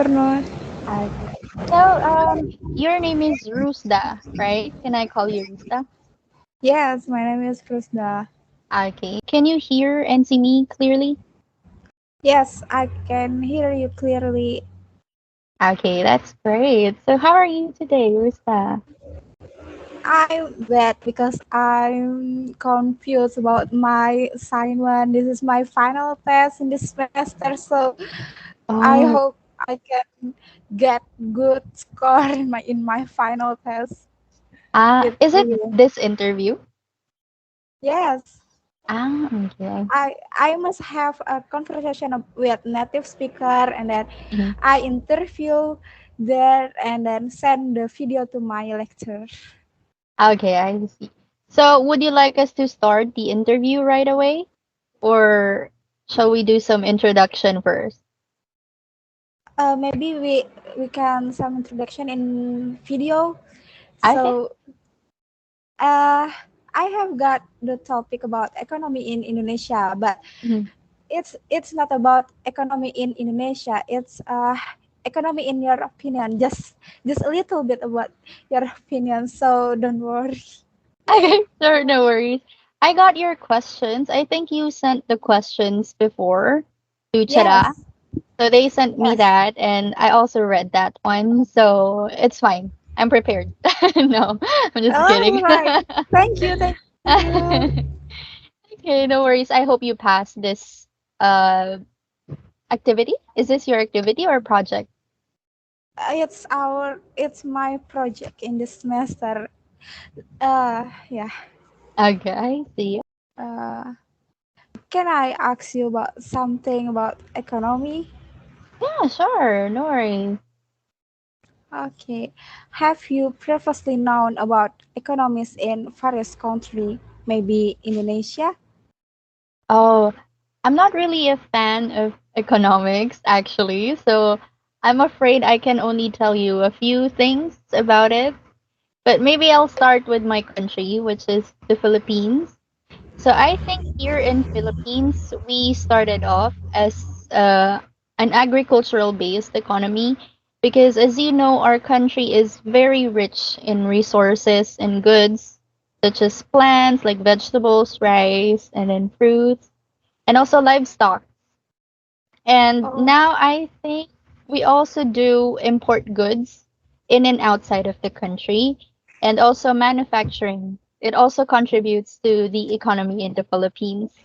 afternoon. Okay. So, your name is Rusda, right? Can I call you Rusda? Yes, my name is Rusda. Okay. Can you hear and see me clearly? Yes, I can hear you clearly. Okay, that's great. So, how are you today, Rusda? I'm bad because I'm confused about my assignment. This is my final test in this semester, so I Oh, hope I can get good score in my final test with is it you. this interview? Yes, Okay. I must have a conversation with native speaker and then Mhm. I interview there and then send the video to my lecturer. Okay, I see. So, would you like us to start the interview right away, or shall we do some introduction first? Maybe we can some introduction in video. Okay. So uh, I have got the topic about economy in Indonesia, but Mhm. it's not about economy in Indonesia. It's economy in your opinion. Just a little bit about your opinion. So don't worry. Okay, sure, no worries. I got your questions. I think you sent the questions before to Chara. Yes. So they sent me Yes. that, and I also read that one. So it's fine. I'm prepared. No, I'm just All kidding. right. Thank you. Thank you. Okay, no worries. I hope you pass this uh activity. Is this your activity or project? It's my project in this semester. Yeah. Okay, I see. Uh, can I ask you about something about economy? Yeah, sure. No worries. Okay. Have you previously known about economies in various countries, maybe Indonesia? Oh, I'm not really a fan of economics, actually, so I'm afraid I can only tell you a few things about it. But maybe I'll start with my country, which is the Philippines. So I think here in Philippines, we started off as an agricultural based economy because as you know, our country is very rich in resources and goods such as plants like vegetables, rice, and then fruits, and also livestock. And Oh, now I think we also do import goods in and outside of the country and also manufacturing. It also contributes to the economy in the Philippines.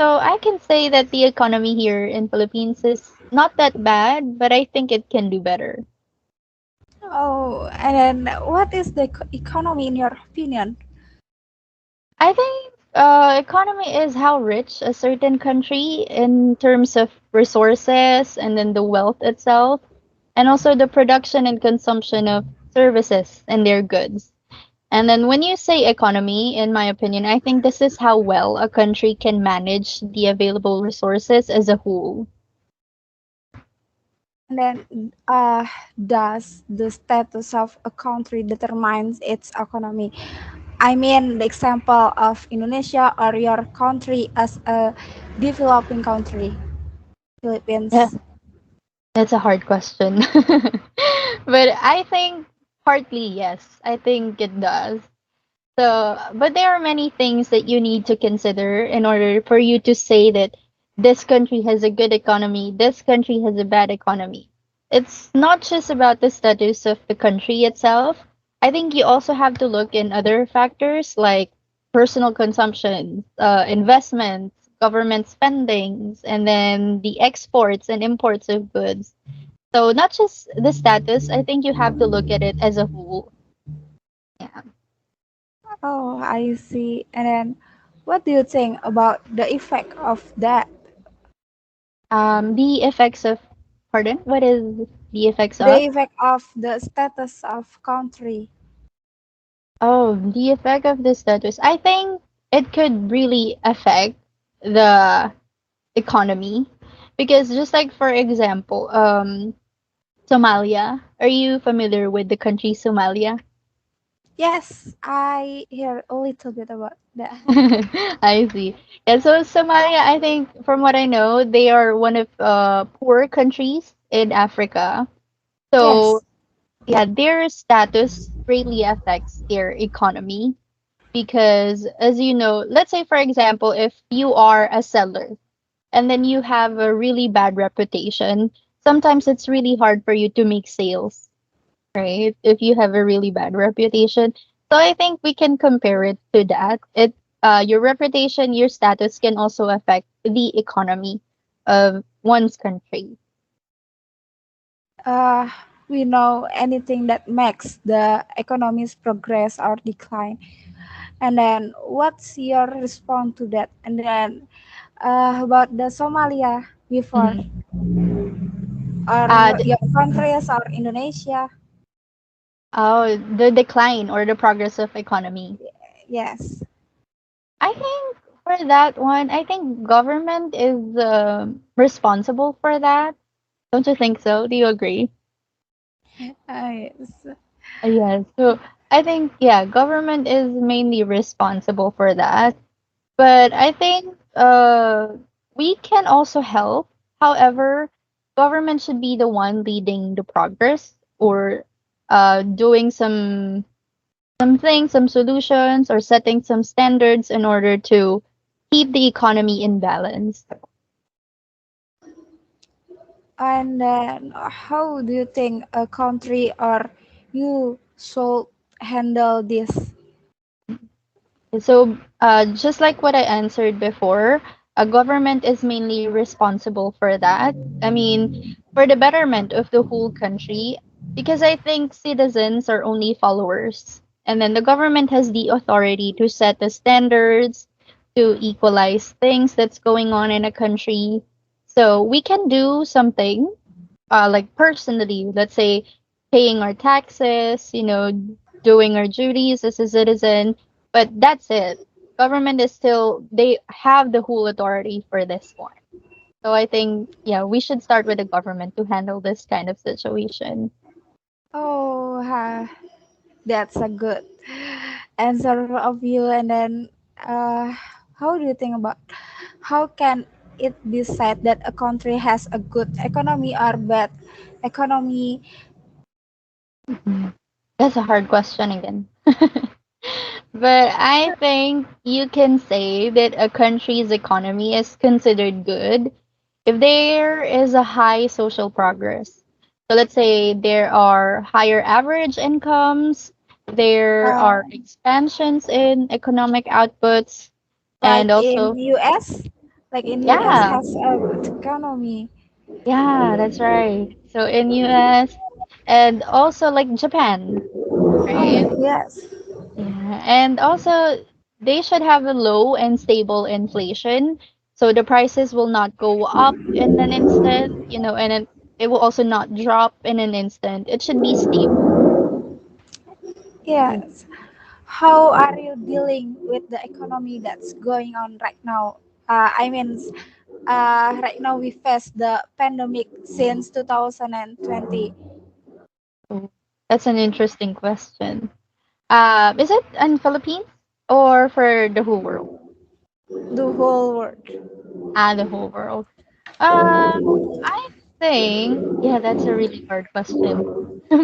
So I can say that the economy here in Philippines is not that bad, but I think it can do better. oh, and then what is the economy in your opinion? I think economy is how rich a certain country in terms of resources and then the wealth itself, and also the production and consumption of services and their goods. And then when you say economy, in my opinion, I think this is how well a country can manage the available resources as a whole. And then, does the status of a country determines its economy? I mean, the example of Indonesia or your country as a developing country, Yeah, Philippines. that's a hard question. But I think partly yes, I think it does. So, but there are many things that you need to consider in order for you to say that this country has a good economy, this country has a bad economy. It's not just about the status of the country itself. I think you also have to look in other factors like personal consumption, investments, government spendings, and then the exports and imports of goods. So, not just the status, I think you have to look at it as a whole. Yeah. Oh, I see. And then, what do you think about the effect of that? The effects of, pardon, what is the effects The of? effect of the status of country. Oh, the effect of the status. I think it could really affect the economy because just like for example, Somalia. Are you familiar with the country Somalia? Yes, I hear a little bit about that. I see. Yeah, so Somalia, I think from what I know, they are one of poor countries in Africa. Yes. So, yeah, their status greatly affects their economy because, as you know, let's say, for example, if you are a seller and then you have a really bad reputation, sometimes it's really hard for you to make sales, right? If you have a really bad reputation. So I think we can compare it to that. Your reputation, your status can also affect the economy of one's country. Uh, we know anything that makes the economy's progress or decline. And then, what's your response to that? And then, about the Somalia before, Mhm. or The, your countries or Indonesia? the decline or the progress of economy. Yes. I think for that one, I think government is responsible for that. Don't you think so? Do you agree? Yes. Yes. So I think, yeah, government is mainly responsible for that. But I think we can also help. However, government should be the one leading the progress or doing some solutions or setting some standards in order to keep the economy in balance. And then, how do you think a country or you should handle this? So, just like what I answered before, a government is mainly responsible for that. I mean, for the betterment of the whole country, because I think citizens are only followers. And then the government has the authority to set the standards, to equalize things that's going on in a country. So we can do something like personally, let's say paying our taxes, doing our duties as a citizen, but that's it. Government is still, they have the whole authority for this one. So I think, yeah, we should start with the government to handle this kind of situation. Oh, that's a good answer of you. And then, how do you think about how can it be said that a country has a good economy or bad economy? Mhm. That's a hard question again. But I think you can say that a country's economy is considered good if there is a high social progress. So let's say there are higher average incomes, there Uh, are expansions in economic outputs, like and in also, US, like in US yeah, has a good economy. yeah, that's right. So in US and also like Japan, right? Yes. Yeah, and also they should have a low and stable inflation, so the prices will not go up in an instant, and it will also not drop in an instant. It should be stable. Mm. Yes. How are you dealing with the economy that's going on right now? I mean, right now we face the pandemic since 2020, Oh, that's an interesting question. Is it in Philippines or for the whole world? the whole world. The whole world. I think, yeah, that's a really hard question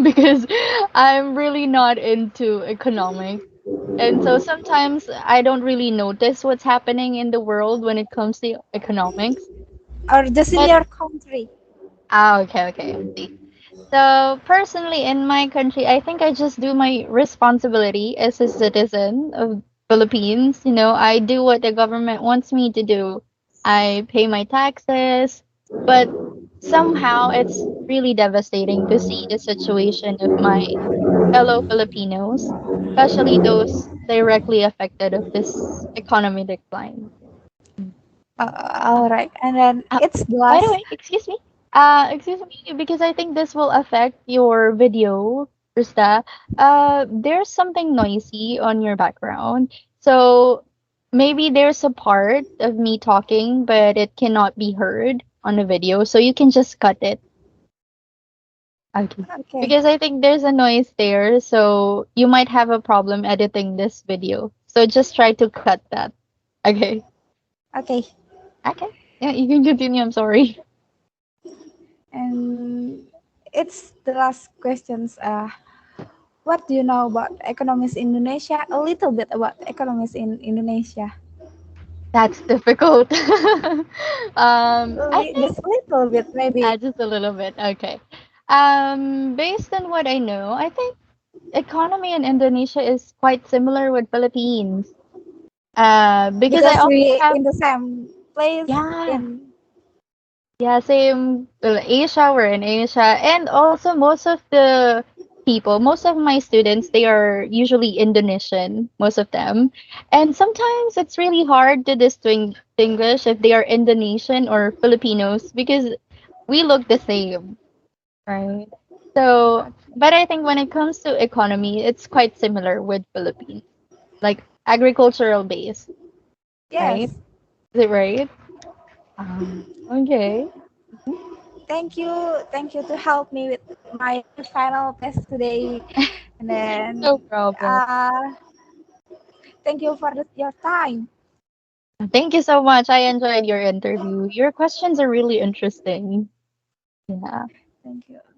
because I'm really not into economics. And so sometimes I don't really notice what's happening in the world when it comes to economics. Or just in But your country. okay, okay, I see. So personally, in my country, I think I just do my responsibility as a citizen of Philippines. I do what the government wants me to do. I pay my taxes, but somehow it's really devastating to see the situation of my fellow Filipinos, especially those directly affected of this economy decline. All right, and then Uh, it's the by the last. way, excuse me, because I think this will affect your video, Krista. There's something noisy on your background, so maybe there's a part of me talking, but it cannot be heard on the video, so you can just cut it. Okay. Okay, Because I think there's a noise there, so you might have a problem editing this video. So just try to cut that. Okay. okay. Okay. Yeah, you can continue. I'm sorry. And it's the last questions. What do you know about economies in Indonesia? A little bit about economies in Indonesia. That's difficult. I think Just a little bit, maybe. just a little bit. Okay. Based on what I know, I think economy in Indonesia is quite similar with Philippines. Because I Because also we have, in the same place yeah, in. yeah, same. Well, Asia, we're in Asia, and also most of the people, most of my students, they are usually Indonesian, most of them, and sometimes it's really hard to distinguish if they are Indonesian or Filipinos because we look the same, right? So, but I think when it comes to economy, it's quite similar with Philippines, like agricultural based, right? Yes. Is it right? Okay. Thank you to help me with my final test today. And then, No problem. thank you for your time. Thank you so much. I enjoyed your interview. Your questions are really interesting. Yeah. Thank you.